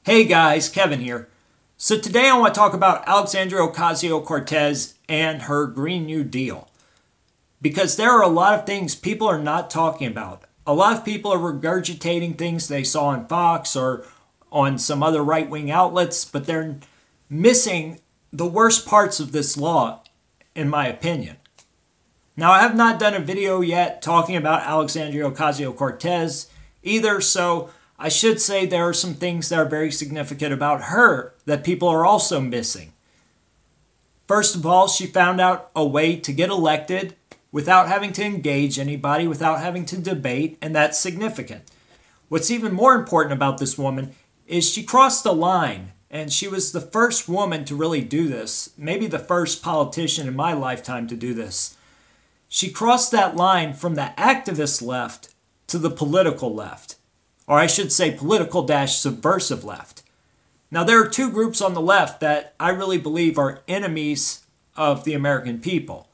Hey guys, Kevin here. So today I want to talk about Alexandria Ocasio-Cortez and her Green New Deal. Because there are a lot of things people are not talking about. A lot of people are regurgitating things they saw on Fox or on some other right-wing outlets, but they're missing the worst parts of this law, in my opinion. Now, I have not done a video yet talking about Alexandria Ocasio-Cortez either, so I should say there are some things that are very significant about her that people are also missing. First of all, she found out a way to get elected without having to engage anybody, without having to debate, and that's significant. What's even more important about this woman is she crossed the line, and she was the first woman to really do this, maybe the first politician in my lifetime to do this. She crossed that line from the activist left to the political left. Or I should say political-subversive left. Now, there are two groups on the left that I really believe are enemies of the American people.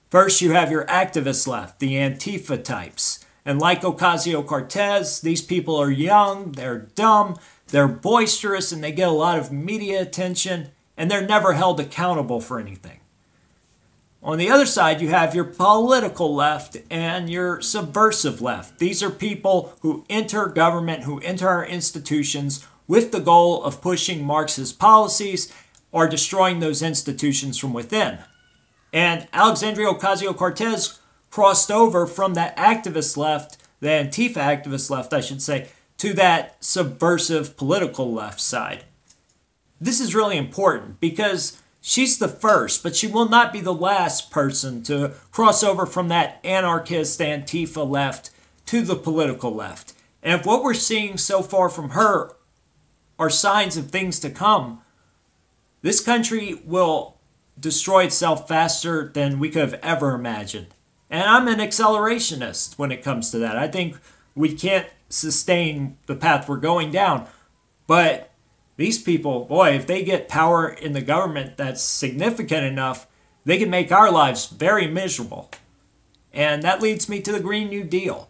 First, you have your activist left, the Antifa types. And like Ocasio-Cortez, these people are young, they're dumb, they're boisterous, and they get a lot of media attention, and they're never held accountable for anything. On the other side, you have your political left and your subversive left. These are people who enter government, who enter our institutions with the goal of pushing Marxist policies or destroying those institutions from within. And Alexandria Ocasio-Cortez crossed over from that activist left, the Antifa activist left, I should say, to that subversive political left side. This is really important because she's the first, but she will not be the last person to cross over from that anarchist Antifa left to the political left. And if what we're seeing so far from her are signs of things to come, this country will destroy itself faster than we could have ever imagined. And I'm an accelerationist when it comes to that. I think we can't sustain the path we're going down, but these people, boy, if they get power in the government that's significant enough, they can make our lives very miserable. And that leads me to the Green New Deal.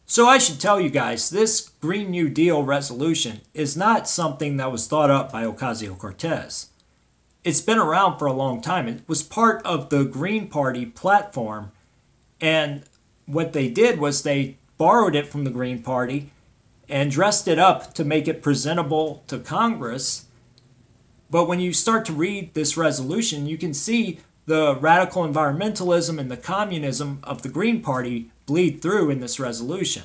So I should tell you guys, this Green New Deal resolution is not something that was thought up by Ocasio-Cortez. It's been around for a long time. It was part of the Green Party platform. And what they did was they borrowed it from the Green Party and dressed it up to make it presentable to Congress. But when you start to read this resolution, you can see the radical environmentalism and the communism of the Green Party bleed through in this resolution.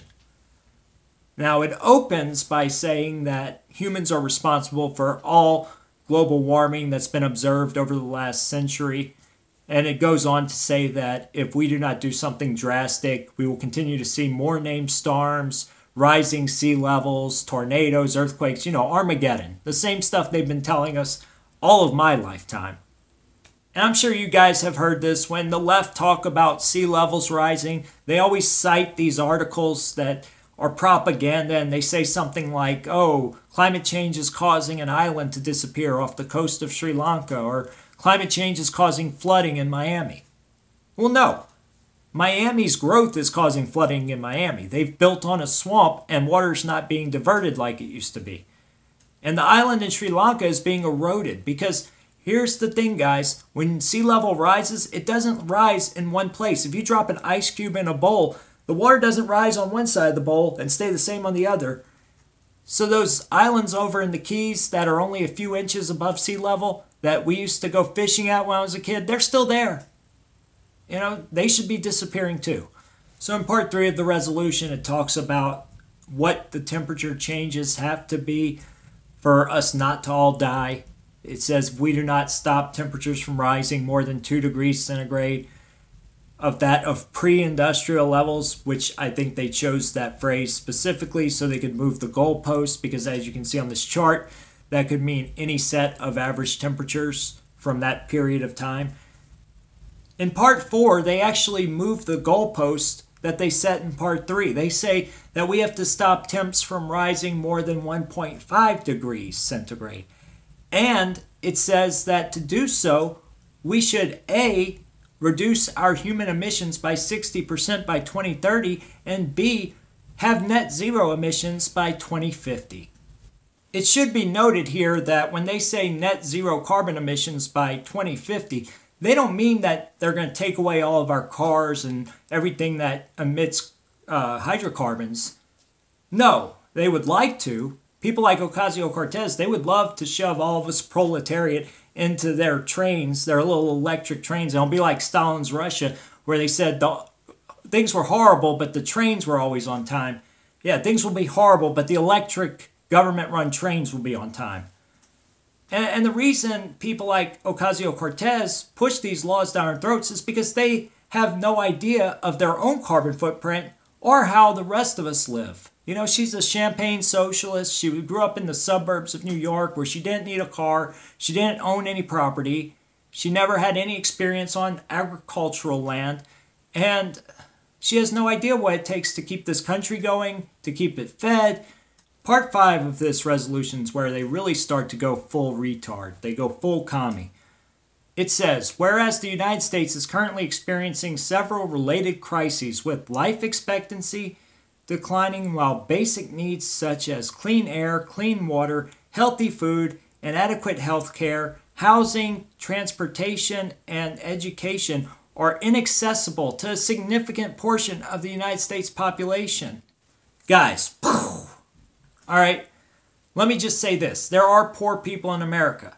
Now, it opens by saying that humans are responsible for all global warming that's been observed over the last century. And it goes on to say that if we do not do something drastic, we will continue to see more named storms, rising sea levels, tornadoes, earthquakes, Armageddon. The same stuff they've been telling us all of my lifetime. And I'm sure you guys have heard this. When the left talk about sea levels rising, they always cite these articles that are propaganda, and they say something like, oh, climate change is causing an island to disappear off the coast of Sri Lanka, or climate change is causing flooding in Miami. Well, no. Miami's growth is causing flooding in Miami. They've built on a swamp and water's not being diverted like it used to be. And the island in Sri Lanka is being eroded because here's the thing, guys. When sea level rises, it doesn't rise in one place. If you drop an ice cube in a bowl, the water doesn't rise on one side of the bowl and stay the same on the other. So those islands over in the Keys that are only a few inches above sea level that we used to go fishing at when I was a kid, they're still there. They should be disappearing too. So in part 3 of the resolution, it talks about what the temperature changes have to be for us not to all die. It says if we do not stop temperatures from rising more than 2 degrees centigrade of pre-industrial levels, which I think they chose that phrase specifically so they could move the goalpost, because as you can see on this chart, that could mean any set of average temperatures from that period of time. In part 4, they actually moved the goalpost that they set in part 3. They say that we have to stop temps from rising more than 1.5 degrees centigrade. And it says that to do so, we should A, reduce our human emissions by 60% by 2030, and B, have net zero emissions by 2050. It should be noted here that when they say net zero carbon emissions by 2050, they don't mean that they're going to take away all of our cars and everything that emits hydrocarbons. No, they would like to. People like Ocasio-Cortez, they would love to shove all of us proletariat into their trains, their little electric trains. It'll be like Stalin's Russia, where they said things were horrible, but the trains were always on time. Yeah, things will be horrible, but the electric government-run trains will be on time. And the reason people like Ocasio-Cortez push these laws down our throats is because they have no idea of their own carbon footprint or how the rest of us live. You know, she's a champagne socialist. She grew up in the suburbs of New York where she didn't need a car. She didn't own any property. She never had any experience on agricultural land. And she has no idea what it takes to keep this country going, to keep it fed. Part 5 of this resolution is where they really start to go full retard. They go full commie. It says, whereas the United States is currently experiencing several related crises with life expectancy declining while basic needs such as clean air, clean water, healthy food, and adequate health care, housing, transportation, and education are inaccessible to a significant portion of the United States population. Guys, all right, let me just say this. There are poor people in America,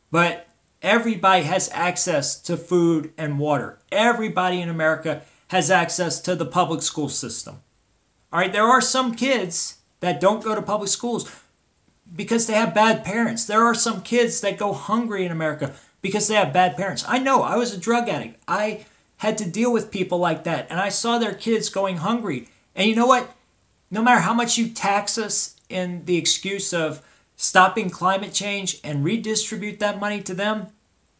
but everybody has access to food and water. Everybody in America has access to the public school system. All right, there are some kids that don't go to public schools because they have bad parents. There are some kids that go hungry in America because they have bad parents. I know, I was a drug addict. I had to deal with people like that, and I saw their kids going hungry. And you know what? No matter how much you tax us in the excuse of stopping climate change and redistribute that money to them,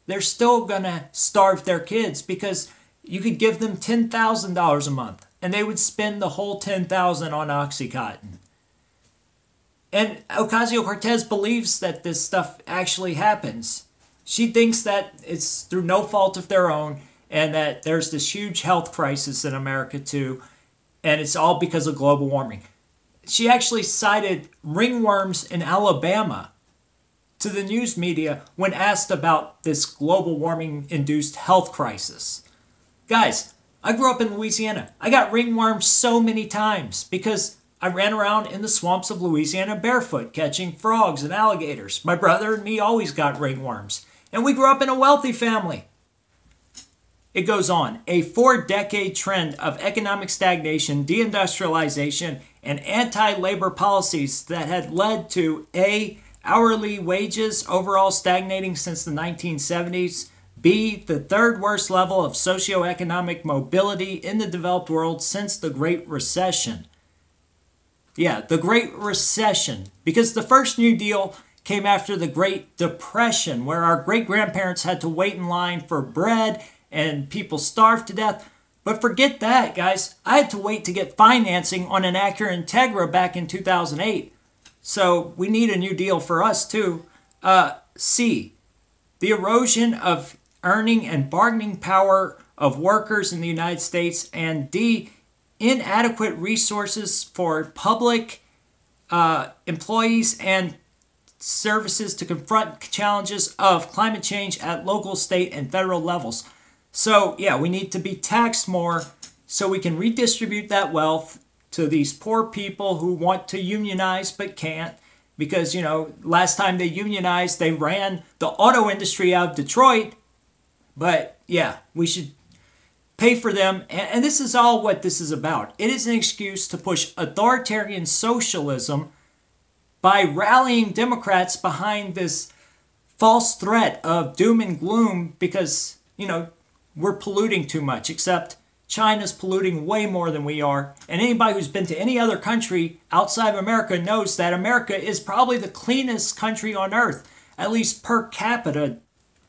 they're still going to starve their kids because you could give them $10,000 a month and they would spend the whole $10,000 on Oxycontin. And Ocasio-Cortez believes that this stuff actually happens. She thinks that it's through no fault of their own and that there's this huge health crisis in America too, and it's all because of global warming. She actually cited ringworms in Alabama to the news media when asked about this global warming-induced health crisis. Guys, I grew up in Louisiana. I got ringworms so many times because I ran around in the swamps of Louisiana barefoot catching frogs and alligators. My brother and me always got ringworms. And we grew up in a wealthy family. It goes on. A 4-decade trend of economic stagnation, deindustrialization, and anti-labor policies that had led to A, hourly wages overall stagnating since the 1970s, B, the third worst level of socioeconomic mobility in the developed world since the Great Recession. Yeah, the Great Recession. Because the first New Deal came after the Great Depression, where our great-grandparents had to wait in line for bread and people starved to death. But forget that, guys. I had to wait to get financing on an Acura Integra back in 2008. So we need a New Deal for us, too. C, the erosion of earning and bargaining power of workers in the United States. And D, inadequate resources for public employees and services to confront challenges of climate change at local, state, and federal levels. So, yeah, we need to be taxed more so we can redistribute that wealth to these poor people who want to unionize but can't. Because, you know, last time they unionized, they ran the auto industry out of Detroit. But, yeah, we should pay for them. And this is all what this is about. It is an excuse to push authoritarian socialism by rallying Democrats behind this false threat of doom and gloom because, you know, we're polluting too much, except China's polluting way more than we are. And anybody who's been to any other country outside of America knows that America is probably the cleanest country on earth, at least per capita.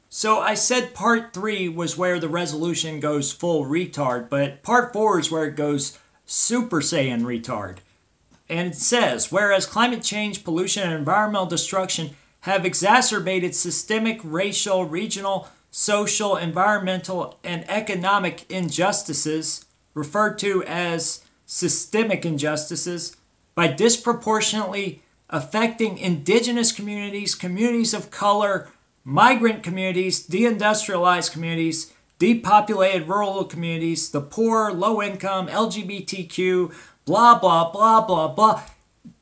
So I said part 3 was where the resolution goes full retard, but part 4 is where it goes Super Saiyan retard. And it says, whereas climate change, pollution, and environmental destruction have exacerbated systemic, racial, regional, social, environmental, and economic injustices, referred to as systemic injustices, by disproportionately affecting indigenous communities, communities of color, migrant communities, deindustrialized communities, depopulated rural communities, the poor, low income, LGBTQ, blah, blah, blah, blah, blah.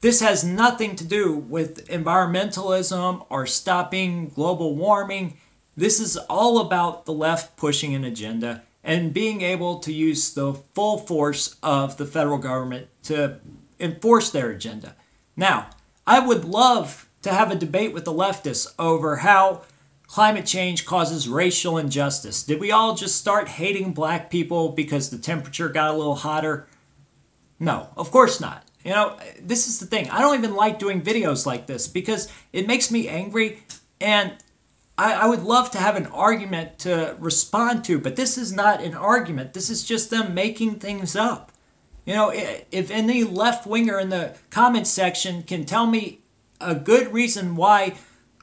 This has nothing to do with environmentalism or stopping global warming. This is all about the left pushing an agenda and being able to use the full force of the federal government to enforce their agenda. Now, I would love to have a debate with the leftists over how climate change causes racial injustice. Did we all just start hating black people because the temperature got a little hotter? No, of course not. You know, this is the thing. I don't even like doing videos like this because it makes me angry, and I would love to have an argument to respond to, but this is not an argument. This is just them making things up. You know, if any left-winger in the comments section can tell me a good reason why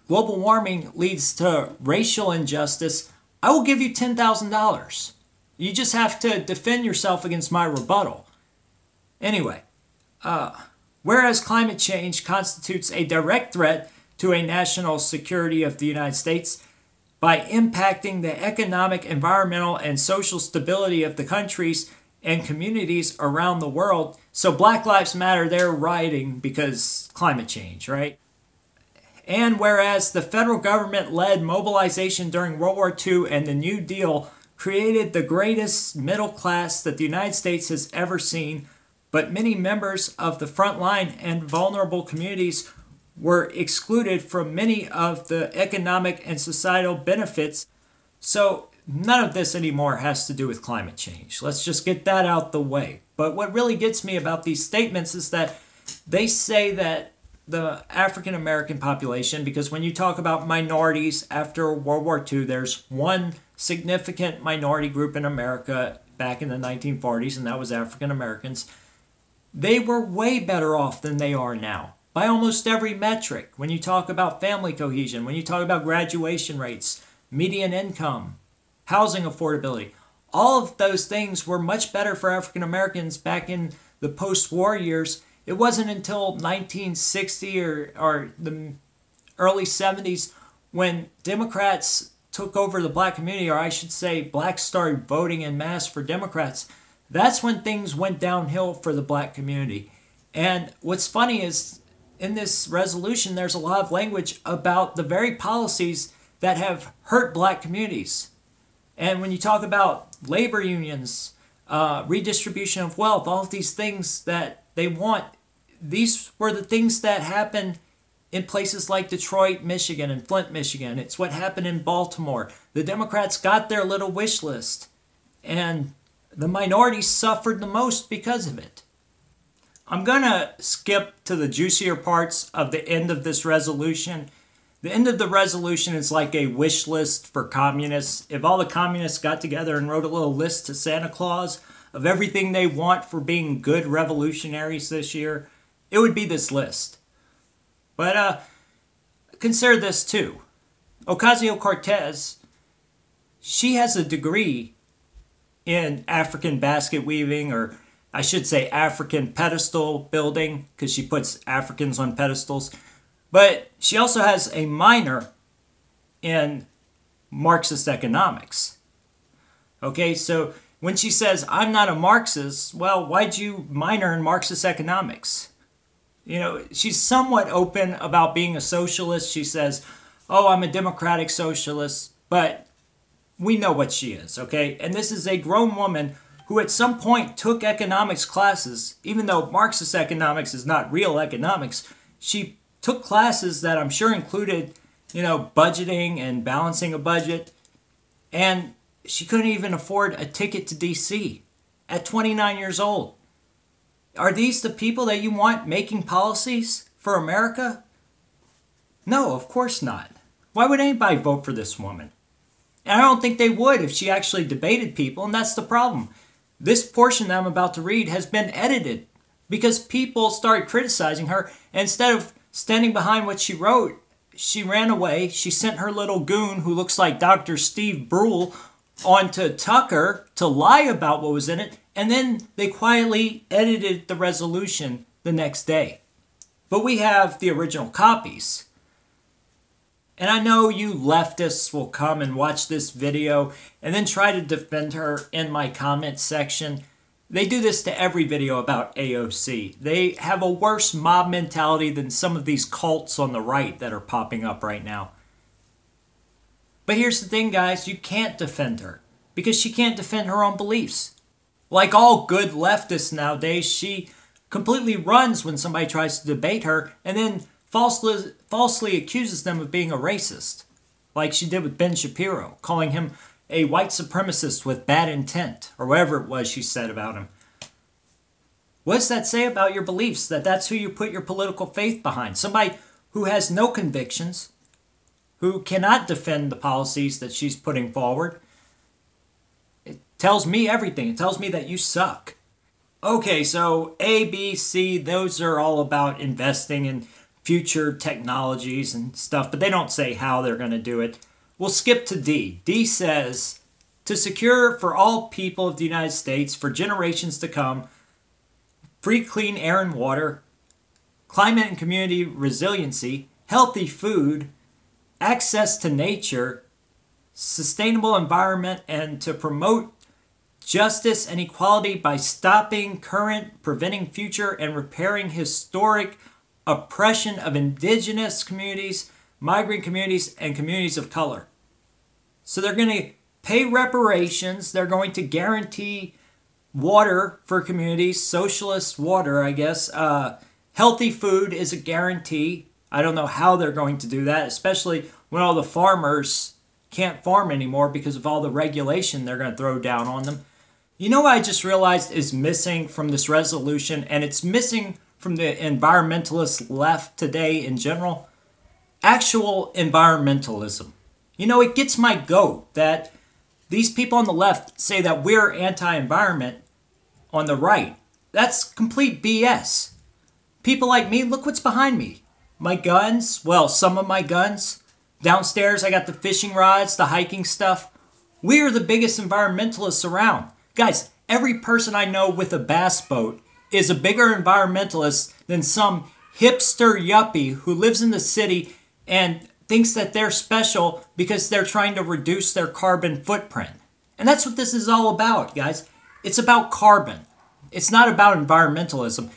global warming leads to racial injustice, I will give you $10,000. You just have to defend yourself against my rebuttal. Anyway, whereas climate change constitutes a direct threat to a national security of the United States by impacting the economic, environmental, and social stability of the countries and communities around the world. So Black Lives Matter, they're rioting because climate change, right? And whereas the federal government led mobilization during World War II and the New Deal created the greatest middle class that the United States has ever seen, but many members of the frontline and vulnerable communities were excluded from many of the economic and societal benefits. So none of this anymore has to do with climate change. Let's just get that out the way. But what really gets me about these statements is that they say that the African American population, because when you talk about minorities after World War II, there's one significant minority group in America back in the 1940s, and that was African Americans. They were way better off than they are now by almost every metric. When you talk about family cohesion, when you talk about graduation rates, median income, housing affordability, all of those things were much better for African Americans back in the post-war years. It wasn't until 1960 or the early 70s when Democrats took over the black community, or I should say blacks started voting en masse for Democrats. That's when things went downhill for the black community. And what's funny is in this resolution, there's a lot of language about the very policies that have hurt black communities. And when you talk about labor unions, redistribution of wealth, all of these things that they want, these were the things that happened in places like Detroit, Michigan, and Flint, Michigan. It's what happened in Baltimore. The Democrats got their little wish list, and the minorities suffered the most because of it. I'm going to skip to the juicier parts of the end of this resolution. The end of the resolution is like a wish list for communists. If all the communists got together and wrote a little list to Santa Claus of everything they want for being good revolutionaries this year, it would be this list. But consider this too. Ocasio-Cortez, she has a degree in African basket weaving, or I should say African pedestal building, because she puts Africans on pedestals. But she also has a minor in Marxist economics. Okay, so when she says, I'm not a Marxist, well, why'd you minor in Marxist economics? You know, she's somewhat open about being a socialist. She says, oh, I'm a democratic socialist, but we know what she is, okay? And this is a grown woman who at some point took economics classes, even though Marxist economics is not real economics. She took classes that I'm sure included, you know, budgeting and balancing a budget, and she couldn't even afford a ticket to DC at 29 years old. Are these the people that you want making policies for America? No, of course not. Why would anybody vote for this woman? And I don't think they would if she actually debated people, and that's the problem. This portion that I'm about to read has been edited because people started criticizing her, and instead of standing behind what she wrote, she ran away. She sent her little goon, who looks like Dr. Steve Brule, onto Tucker to lie about what was in it, and then they quietly edited the resolution the next day. but we have the original copies. And I know you leftists will come and watch this video and then try to defend her in my comment section. They do this to every video about AOC. They have a worse mob mentality than some of these cults on the right that are popping up right now. But here's the thing, guys. You can't defend her because she can't defend her own beliefs. Like all good leftists nowadays, she completely runs when somebody tries to debate her and then falsely accuses them of being a racist, like she did with Ben Shapiro, calling him a white supremacist with bad intent, or whatever it was she said about him. What does that say about your beliefs, that that's who you put your political faith behind? Somebody who has no convictions, who cannot defend the policies that she's putting forward. It tells me everything. It tells me that you suck. Okay, so A, B, C, those are all about investing in future technologies and stuff, but they don't say how they're going to do it. We'll skip to D. D says, to secure for all people of the United States for generations to come, free clean air and water, climate and community resiliency, healthy food, access to nature, sustainable environment, and to promote justice and equality by stopping current, preventing future, and repairing historic oppression of indigenous communities, migrant communities, and communities of color. So they're going to pay reparations. They're going to guarantee water for communities, socialist water, I guess. Healthy food is a guarantee. I don't know how they're going to do that, especially when all the farmers can't farm anymore because of all the regulation they're going to throw down on them. You know what I just realized is missing from this resolution, and it's missing from the environmentalist left today in general? Actual environmentalism. You know, it gets my goat that these people on the left say that we're anti-environment on the right. That's complete BS. People like me, look what's behind me. My guns, well, some of my guns. Downstairs, I got the fishing rods, the hiking stuff. We are the biggest environmentalists around. Guys, every person I know with a bass boat is a bigger environmentalist than some hipster yuppie who lives in the city and thinks that they're special because they're trying to reduce their carbon footprint. And that's what this is all about, guys. It's about carbon. It's not about environmentalism.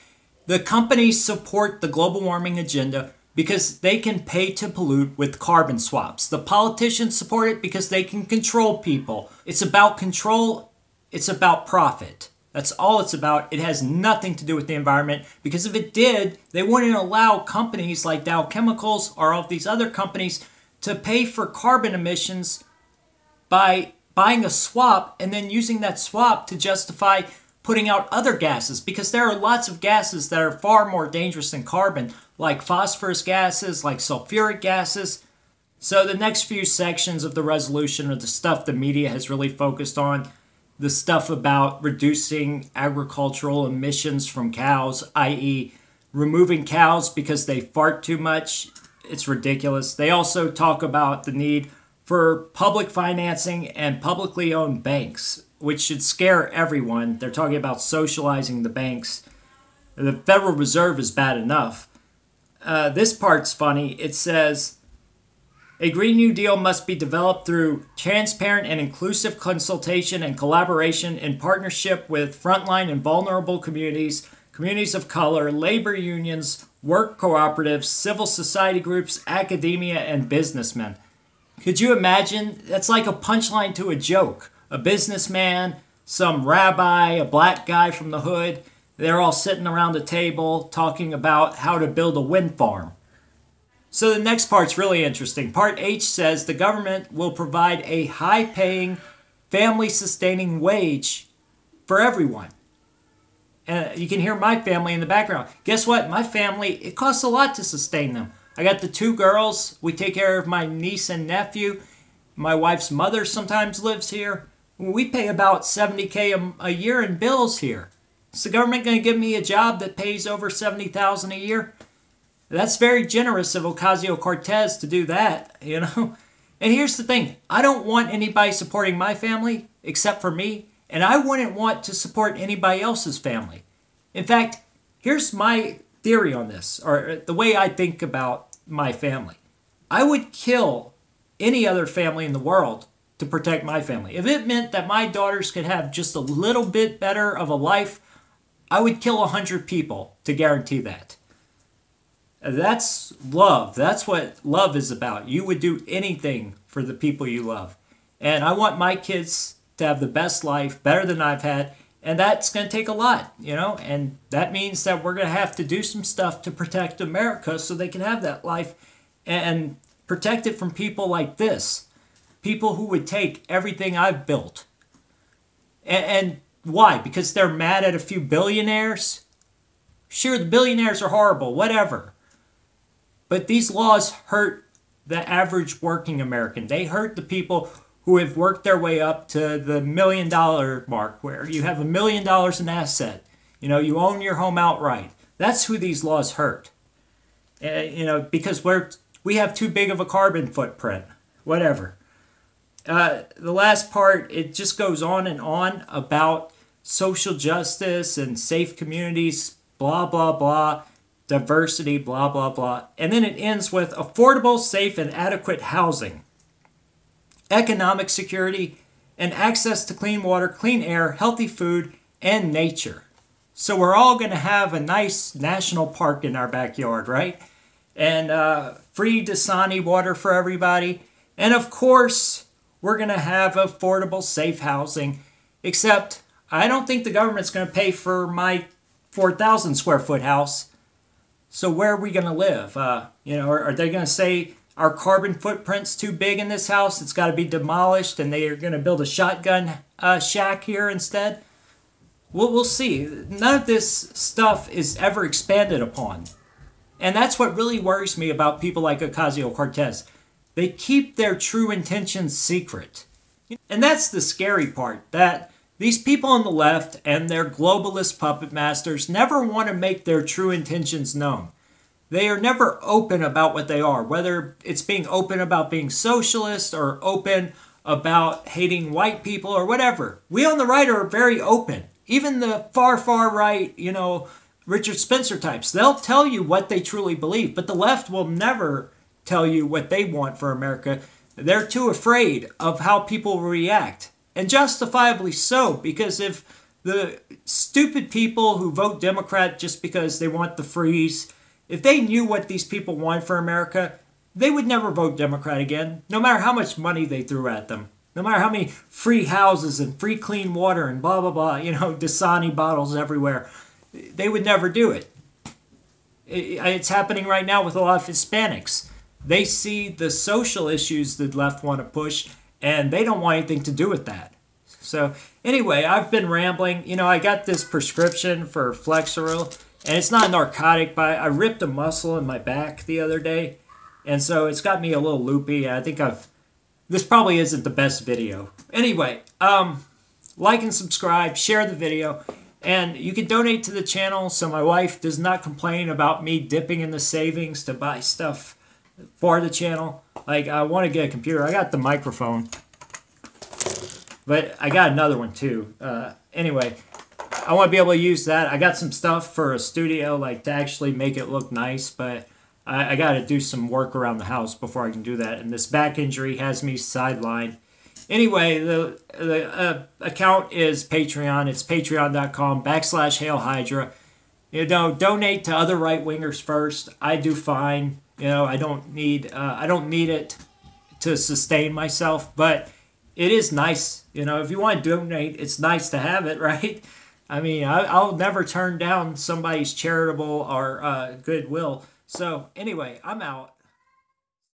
The companies support the global warming agenda because they can pay to pollute with carbon swaps. The politicians support it because they can control people. It's about control. It's about profit. That's all it's about. It has nothing to do with the environment, because if it did, they wouldn't allow companies like Dow Chemicals or all of these other companies to pay for carbon emissions by buying a swap and then using that swap to justify putting out other gases, because there are lots of gases that are far more dangerous than carbon, like phosphorus gases, like sulfuric gases. So the next few sections of the resolution are the stuff the media has really focused on. The stuff about reducing agricultural emissions from cows, i.e. removing cows because they fart too much. It's ridiculous. They also talk about the need for public financing and publicly owned banks, which should scare everyone. They're talking about socializing the banks. The Federal Reserve is bad enough. This part's funny. It says, a Green New Deal must be developed through transparent and inclusive consultation and collaboration in partnership with frontline and vulnerable communities, communities of color, labor unions, work cooperatives, civil society groups, academia, and businessmen. Could you imagine? That's like a punchline to a joke. A businessman, some rabbi, a black guy from the hood, they're all sitting around a table talking about how to build a wind farm. So the next part's really interesting. Part H says the government will provide a high-paying, family-sustaining wage for everyone. And you can hear my family in the background. Guess what? My family, it costs a lot to sustain them. I got the 2 girls. We take care of my niece and nephew. My wife's mother sometimes lives here. We pay about $70K a year in bills here. Is the government going to give me a job that pays over $70,000 a year? That's very generous of Ocasio Cortez to do that, you know. And here's the thing. I don't want anybody supporting my family except for me, and I wouldn't want to support anybody else's family. In fact, here's my theory on this, or the way I think about my family. I would kill any other family in the world to protect my family. If it meant that my daughters could have just a little bit better of a life, I would kill 100 people to guarantee that. That's love. That's what love is about. You would do anything for the people you love. And I want my kids to have the best life, better than I've had. And that's going to take a lot, you know. And that means that we're going to have to do some stuff to protect America so they can have that life and protect it from people like this. People who would take everything I've built. And why? Because they're mad at a few billionaires? Sure, the billionaires are horrible, whatever. But these laws hurt the average working American. They hurt the people who have worked their way up to the $1 million mark, where you have $1 million in asset. You know, you own your home outright. That's who these laws hurt. You know, because we have too big of a carbon footprint. Whatever. The last part, it just goes on and on about social justice and safe communities, blah, blah, blah, diversity, blah, blah, blah. And then it ends with affordable, safe, and adequate housing, economic security, and access to clean water, clean air, healthy food, and nature. So we're all going to have a nice national park in our backyard, right? And free Dasani water for everybody. And of course, we're going to have affordable, safe housing. Except, I don't think the government's going to pay for my 4,000 square foot house. So where are we going to live? You know, are they going to say our carbon footprint's too big in this house? It's got to be demolished, and they are going to build a shotgun shack here instead? We'll see. None of this stuff is ever expanded upon. And that's what really worries me about people like Ocasio-Cortez. They keep their true intentions secret. And that's the scary part, that these people on the left and their globalist puppet masters never want to make their true intentions known. They are never open about what they are, whether it's being open about being socialist or open about hating white people or whatever. We on the right are very open. Even the far, far right, you know, Richard Spencer types, they'll tell you what they truly believe, but the left will never tell you what they want for America. They're too afraid of how people will react. And justifiably so, because if the stupid people who vote Democrat just because they want the freeze, if they knew what these people want for America, they would never vote Democrat again, no matter how much money they threw at them. No matter how many free houses and free clean water and blah, blah, blah, you know, Dasani bottles everywhere. They would never do it. It's happening right now with a lot of Hispanics. They see the social issues the left want to push, and they don't want anything to do with that. So anyway, I've been rambling. You know, I got this prescription for Flexeril, and it's not a narcotic, but I ripped a muscle in my back the other day, and so it's got me a little loopy. I think this probably isn't the best video. Anyway, like and subscribe, share the video, and you can donate to the channel so my wife does not complain about me dipping in the savings to buy stuff for the channel. Like, I want to get a computer. I got the microphone, but I got another one too. Anyway, I want to be able to use that. I got some stuff for a studio, like to actually make it look nice, but I got to do some work around the house before I can do that. And this back injury has me sidelined. Anyway, the account is Patreon. It's patreon.com/Hail Hydra. You know, donate to other right-wingers first. I do fine. You know, I don't need it to sustain myself, but it is nice. You know, if you want to donate, it's nice to have it, right? I mean, I'll never turn down somebody's charitable or goodwill. So anyway, I'm out.